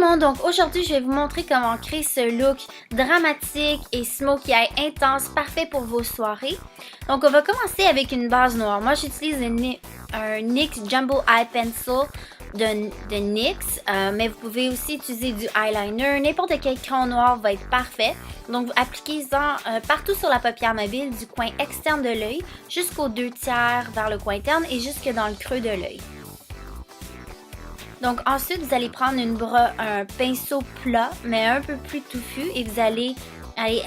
monde, donc aujourd'hui je vais vous montrer comment créer ce look dramatique et smokey eye intense, parfait pour vos soirées. Donc on va commencer avec une base noire. Moi j'utilise un NYX Jumbo Eye Pencil de NYX, mais vous pouvez aussi utiliser du eyeliner. N'importe quel crayon noir va être parfait. Donc appliquez-en partout sur la paupière mobile, du coin externe de l'œil jusqu'aux 2/3 vers le coin interne et jusque dans le creux de l'œil. Donc ensuite, vous allez prendre un pinceau plat, mais un peu plus touffu, et vous allez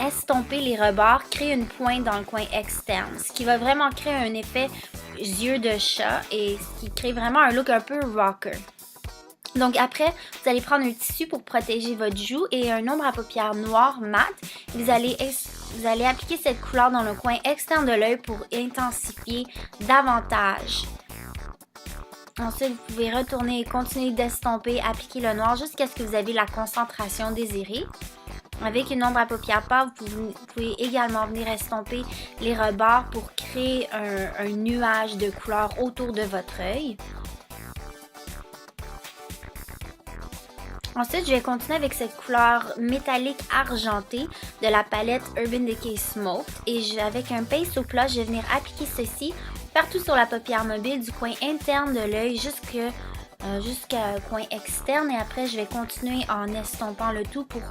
estomper les rebords, créer une pointe dans le coin externe, ce qui va vraiment créer un effet yeux de chat et ce qui crée vraiment un look un peu rocker. Donc après, vous allez prendre un tissu pour protéger votre joue et un ombre à paupières noir mat. Vous allez appliquer cette couleur dans le coin externe de l'œil pour intensifier davantage. Ensuite, vous pouvez retourner et continuer d'estomper, appliquer le noir jusqu'à ce que vous avez la concentration désirée. Avec une ombre à paupières pâle, vous pouvez également venir estomper les rebords pour créer un nuage de couleur autour de votre œil. Ensuite, je vais continuer avec cette couleur métallique argentée de la palette Urban Decay Smoked. Et avec un pinceau plat, je vais venir appliquer ceci partout sur la paupière mobile, du coin interne de l'œil jusqu'au coin externe. Et après, je vais continuer en estompant le tout pour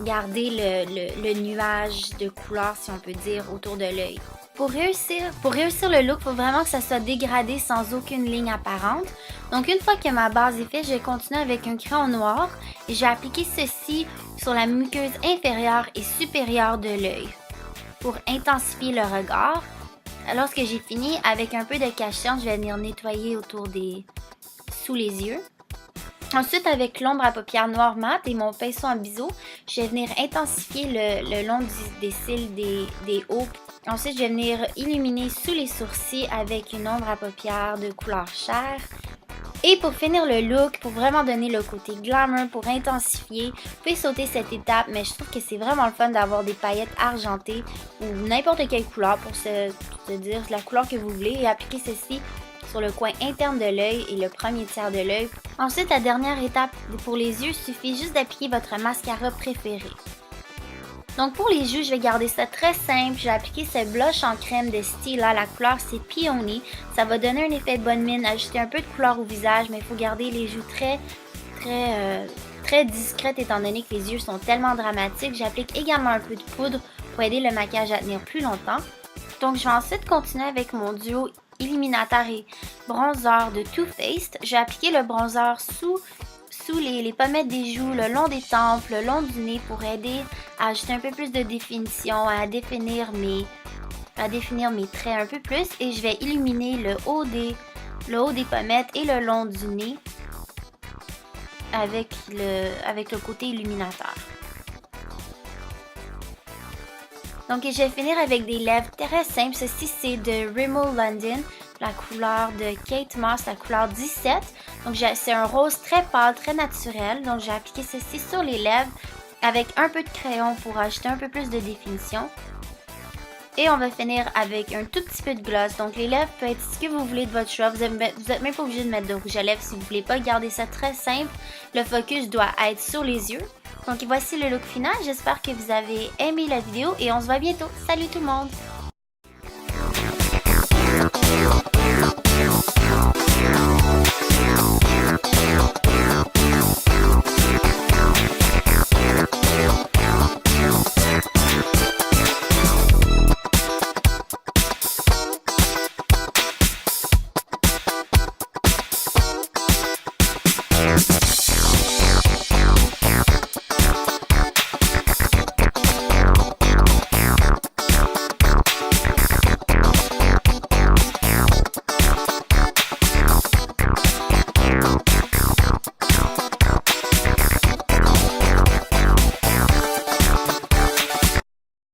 garder le nuage de couleur, si on peut dire, autour de l'œil. Pour réussir le look, il faut vraiment que ça soit dégradé sans aucune ligne apparente. Donc une fois que ma base est faite, je vais continuer avec un crayon noir et je vais appliquer ceci sur la muqueuse inférieure et supérieure de l'œil pour intensifier le regard. Lorsque j'ai fini, avec un peu de cache-cerne, je vais venir nettoyer sous les yeux. Ensuite, avec l'ombre à paupières noire mat et mon pinceau en biseau, je vais venir intensifier le long des cils des hauts. Ensuite, je vais venir illuminer sous les sourcils avec une ombre à paupières de couleur chair. Et pour finir le look, pour vraiment donner le côté glamour, pour intensifier, vous pouvez sauter cette étape, mais je trouve que c'est vraiment le fun d'avoir des paillettes argentées ou n'importe quelle couleur pour se dire la couleur que vous voulez et appliquer ceci sur le coin interne de l'œil et le premier tiers de l'œil. Ensuite, la dernière étape pour les yeux, il suffit juste d'appliquer votre mascara préféré. Donc pour les joues, je vais garder ça très simple. Je vais appliquer ce blush en crème de Stila. La couleur c'est Peony. Ça va donner un effet de bonne mine, ajouter un peu de couleur au visage, mais il faut garder les joues très discrètes étant donné que les yeux sont tellement dramatiques. J'applique également un peu de poudre pour aider le maquillage à tenir plus longtemps. Donc je vais ensuite continuer avec mon duo illuminateur et bronzer de Too Faced. Je vais appliquer le bronzer sous les pommettes des joues, le long des tempes, le long du nez pour aider à ajouter un peu plus de définition, à définir mes traits un peu plus. Et je vais illuminer le haut des pommettes et le long du nez avec le côté illuminateur. Donc je vais finir avec des lèvres très simples. Ceci c'est de Rimmel London, la couleur de Kate Moss, la couleur 17. Donc c'est un rose très pâle, très naturel. Donc j'ai appliqué ceci sur les lèvres avec un peu de crayon pour ajouter un peu plus de définition. Et on va finir avec un tout petit peu de gloss. Donc les lèvres peuvent être ce que vous voulez de votre choix. Vous n'êtes même pas obligé de mettre de rouge à lèvres si vous ne voulez pas. Gardez ça très simple. Le focus doit être sur les yeux. Donc voici le look final. J'espère que vous avez aimé la vidéo et on se voit bientôt. Salut tout le monde!